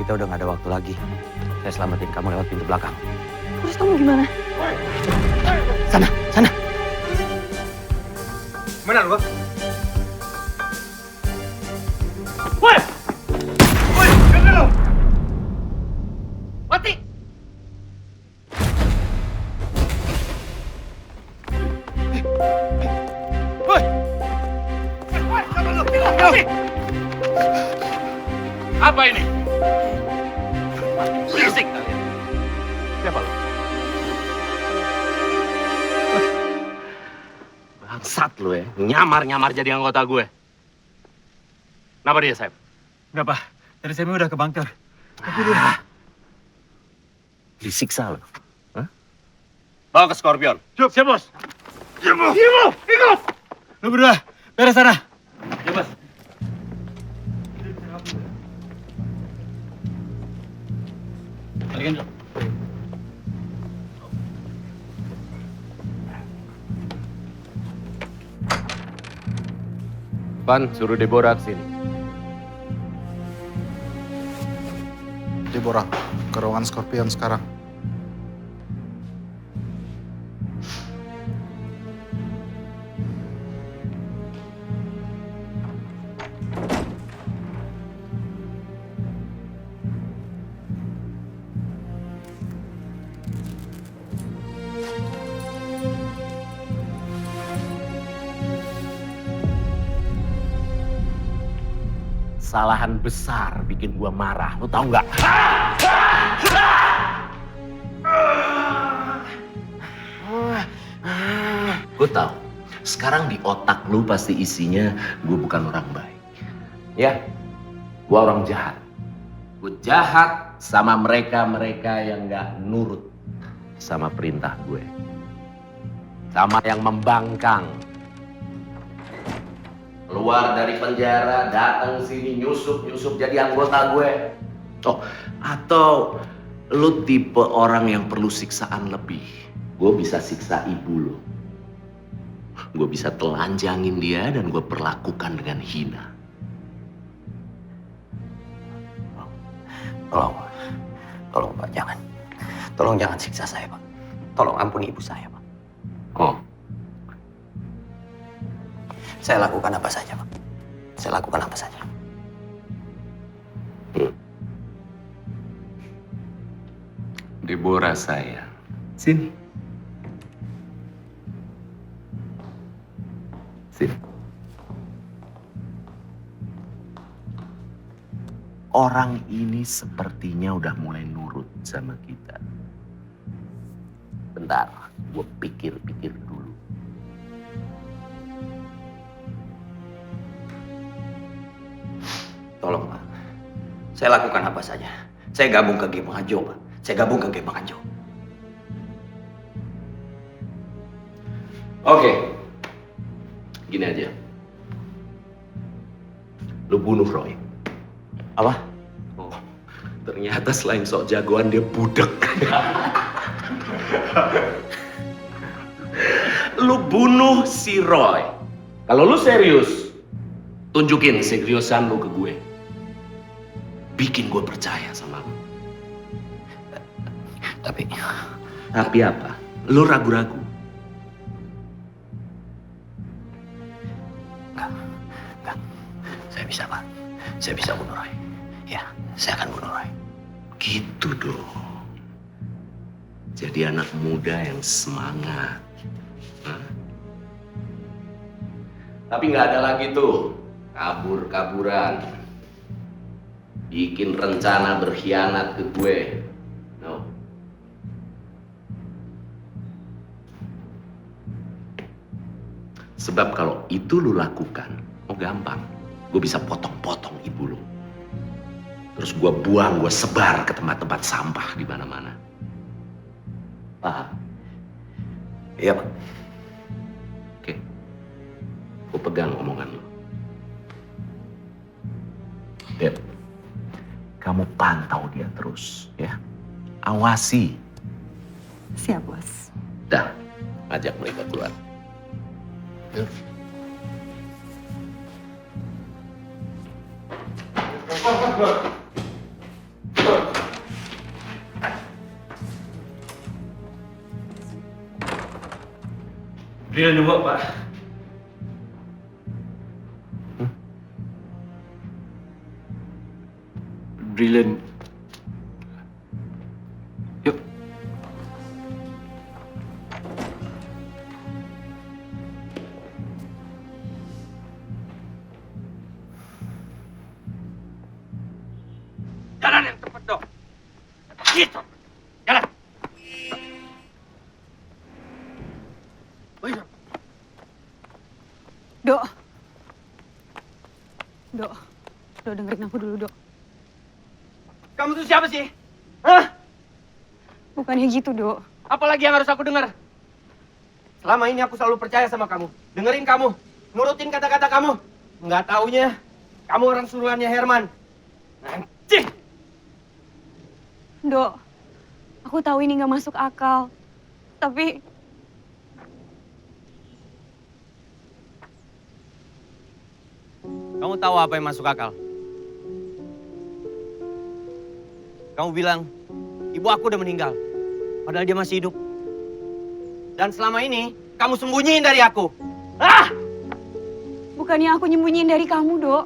kita udah gak ada waktu lagi. Saya selamatin kamu lewat pintu belakang. Terus kamu gimana? Sana, sana. Mana lu? Woi! Woi, jaga lu! Mati! Woi! Woi, jaga lu! Mati! Apa ini? Berisik kalian. Siapa lu? Bangsat lu ya, nyamar-nyamar jadi anggota gue. Kenapa dia, Saib? Enggak, Pak. Tadi saya udah ke bunker. Tapi Disiksa lu. Hah? Bawa ke Scorpion. Siap, Bos. Ikut! Lu berdua, beres sana. Ya, Bos. Balikin, Jo. Pan, suruh Deborah ke sini. Deborah, ke ruangan Scorpion sekarang. Kesalahan besar bikin gua marah, lu tahu nggak? Gue tahu. Sekarang di otak lu pasti isinya gue bukan orang baik. Ya, gue orang jahat. Gue jahat sama mereka-mereka yang nggak nurut sama perintah gue. Sama yang membangkang. Keluar dari penjara, datang sini nyusup jadi anggota gue. Oh, atau lu tipe orang yang perlu siksaan lebih. Gue bisa siksa ibu lu. Gue bisa telanjangin dia dan gue perlakukan dengan hina. Tolong Pak, jangan. Tolong jangan siksa saya, Pak. Tolong ampuni ibu saya, Pak. Oh, Saya lakukan apa saja, Pak. Saya lakukan apa saja. Deborah saya. Sini. Sini. Orang ini sepertinya udah mulai nurut sama kita. Bentar, gue pikir-pikir dulu. Tolong, Pak. Saya lakukan apa saja. Saya gabung ke geng Bang Anjo, Pak. Saya gabung ke geng Bang Anjo. Oke. Gini aja. Lu bunuh Roy. Apa? Oh, ternyata selain sok jagoan dia budek. Lu bunuh si Roy. Kalau lu serius, tunjukin seriusan lu ke gue. Bikin gue percaya sama lu. Tapi apa? Lu ragu-ragu. enggak. Saya bisa, Pak. Saya bisa bunuh Roy. Ya, saya akan bunuh Roy. Gitu dong. Jadi anak muda yang semangat. Hah? Tapi nggak ada lagi tuh kabur-kaburan. Bikin rencana berkhianat ke gue. No. Sebab kalau itu lu lakukan, oh gampang. Gue bisa potong-potong ibu lu. Terus gue buang, gue sebar ke tempat-tempat sampah di mana-mana. Paham? Iya, Pak. Oke. Gue pegang omongan lu. Dep, kamu pantau dia terus, ya. Awasi. Siap, Bos. Dah, ajak mereka keluar. Yuk. Brilliant juga, Pak. Brilliant. Yuk. Jalan yang tepat dong. Gitu. Jalan. Dok. Dok. Dok, dengerin aku dulu, Dok. Kamu tuh siapa sih? Hah? Bukannya gitu, Dok. Apalagi yang harus aku dengar? Selama ini aku selalu percaya sama kamu. Dengerin kamu. Nurutin kata-kata kamu. Nggak taunya, kamu orang suruhannya Herman. Anjing! Dok, aku tahu ini nggak masuk akal. Tapi Kamu tahu apa yang masuk akal? Kamu bilang, ibu aku udah meninggal. Padahal dia masih hidup. Dan selama ini, kamu sembunyiin dari aku. Ah! bukannya aku nyembunyiin dari kamu, Dok.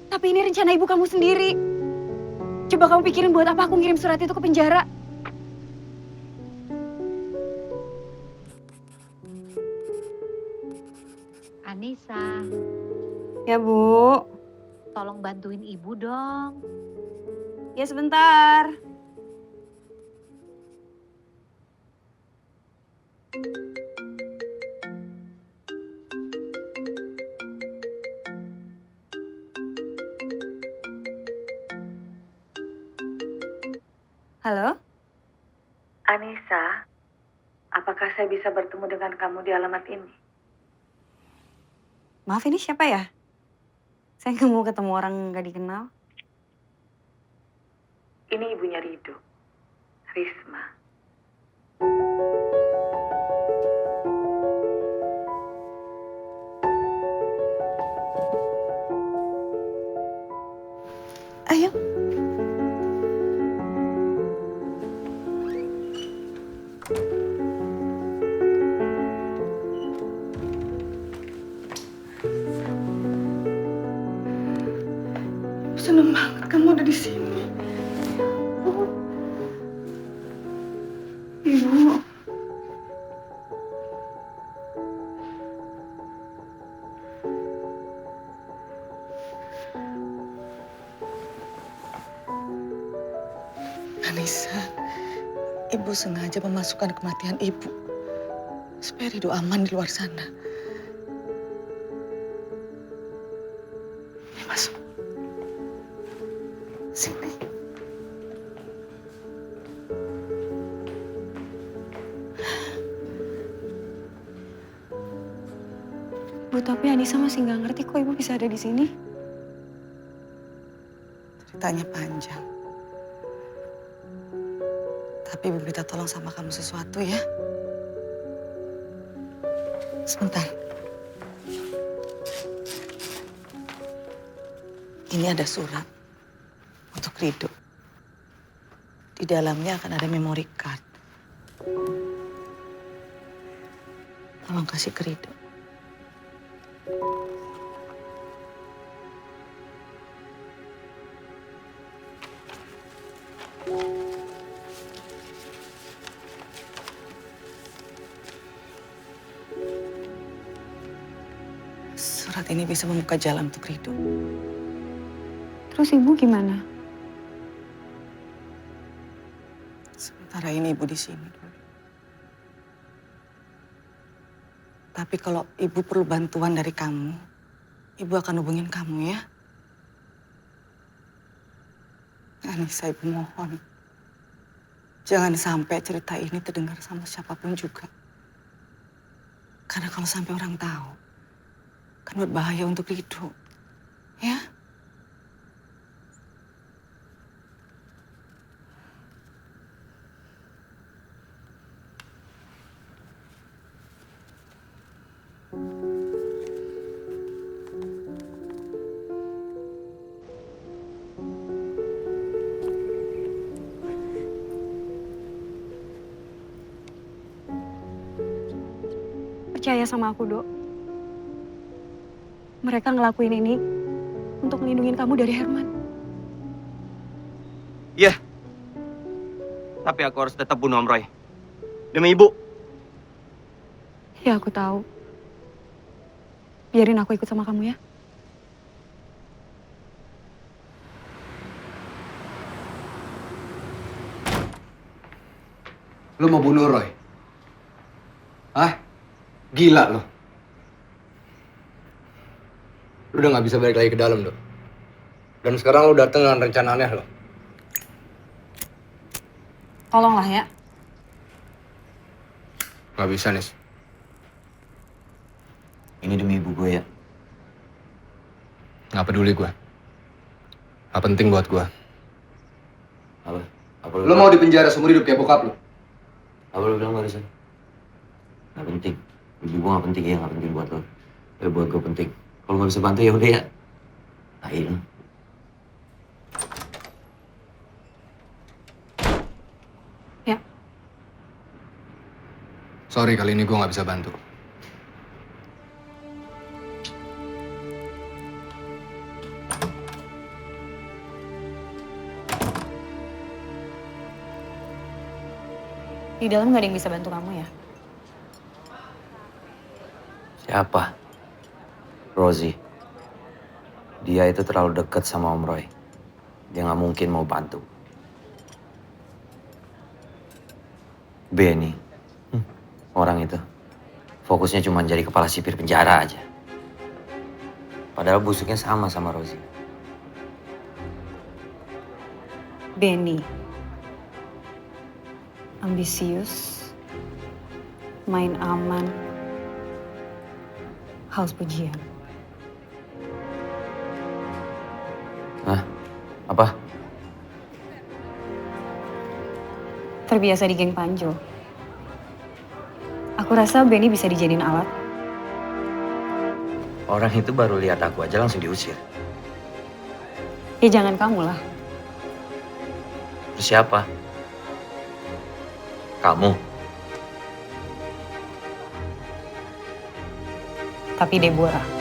Tapi ini rencana ibu kamu sendiri. Coba kamu pikirin buat apa aku ngirim surat itu ke penjara. Anissa, Ya, Bu. tolong bantuin ibu dong. Ya, sebentar. Halo? Anissa, apakah saya bisa bertemu dengan kamu di alamat ini? Maaf, ini siapa ya? Saya nggak mau ketemu orang nggak dikenal. Ini ibunya Rido, Risma. Ayo. Seneng banget kamu ada di sini. Ibu. Anissa, ibu sengaja memasukkan kematian ibu supaya Rido aman di luar sana. Ini masuk. Sini. Bu, tapi Anissa masih nggak ngerti kok ibu bisa ada di sini. Ceritanya panjang. Tapi ibu minta tolong sama kamu sesuatu ya. Sebentar. Ini ada surat untuk Rido. Di dalamnya akan ada memory card. Tolong kasih ke Rido. Surat ini bisa membuka jalan untuk Rido. Terus ibu gimana? Sementara ini ibu di sini dulu. Tapi kalau ibu perlu bantuan dari kamu, ibu akan hubungin kamu ya. Anissa, ibu mohon. Jangan sampai cerita ini terdengar sama siapapun juga. Karena kalau sampai orang tahu, kan berbahaya untuk Rido. Ya? percaya sama aku, Dok. Mereka ngelakuin ini untuk melindungi kamu dari Herman. Iya. Tapi aku harus tetap bunuh Om Roy. Demi ibu. Ya, aku tahu. Biarin aku ikut sama kamu ya. Lo mau bunuh Roy? Hah? Gila lo. Lo udah gak bisa balik lagi ke dalam, Dok. Dan sekarang lo dateng dengan rencana aneh lo. Tolonglah ya. Gak bisa, Nis. Ini demi ibu gue ya. Gak peduli gue. Gak penting buat gue. Apa? Apa Lo mau dipenjara seumur hidup kayak bokap lo? Apa lu bilang barusan? Gak penting. Ibu gue gak penting ya, gak penting buat lo. Tapi buat gue penting. Kalau gak bisa bantu ya udah ya. Tai lu. Ya. Sorry, kali ini gue gak bisa bantu. Di dalam gak ada yang bisa bantu kamu ya? Siapa? Rosie. Dia itu terlalu dekat sama Om Roy. Dia gak mungkin mau bantu. Benny. Orang itu. Fokusnya cuma jadi kepala sipir penjara aja. Padahal busuknya sama Rosie. Benny. Ambisius. Main aman. Haus pujian. Hah? Apa? Terbiasa di geng Panjo. Aku rasa Benny bisa dijadiin alat. Orang itu baru lihat aku aja langsung diusir. Ya jangan kamu lah. Terus siapa? Kamu? Tapi Deborah.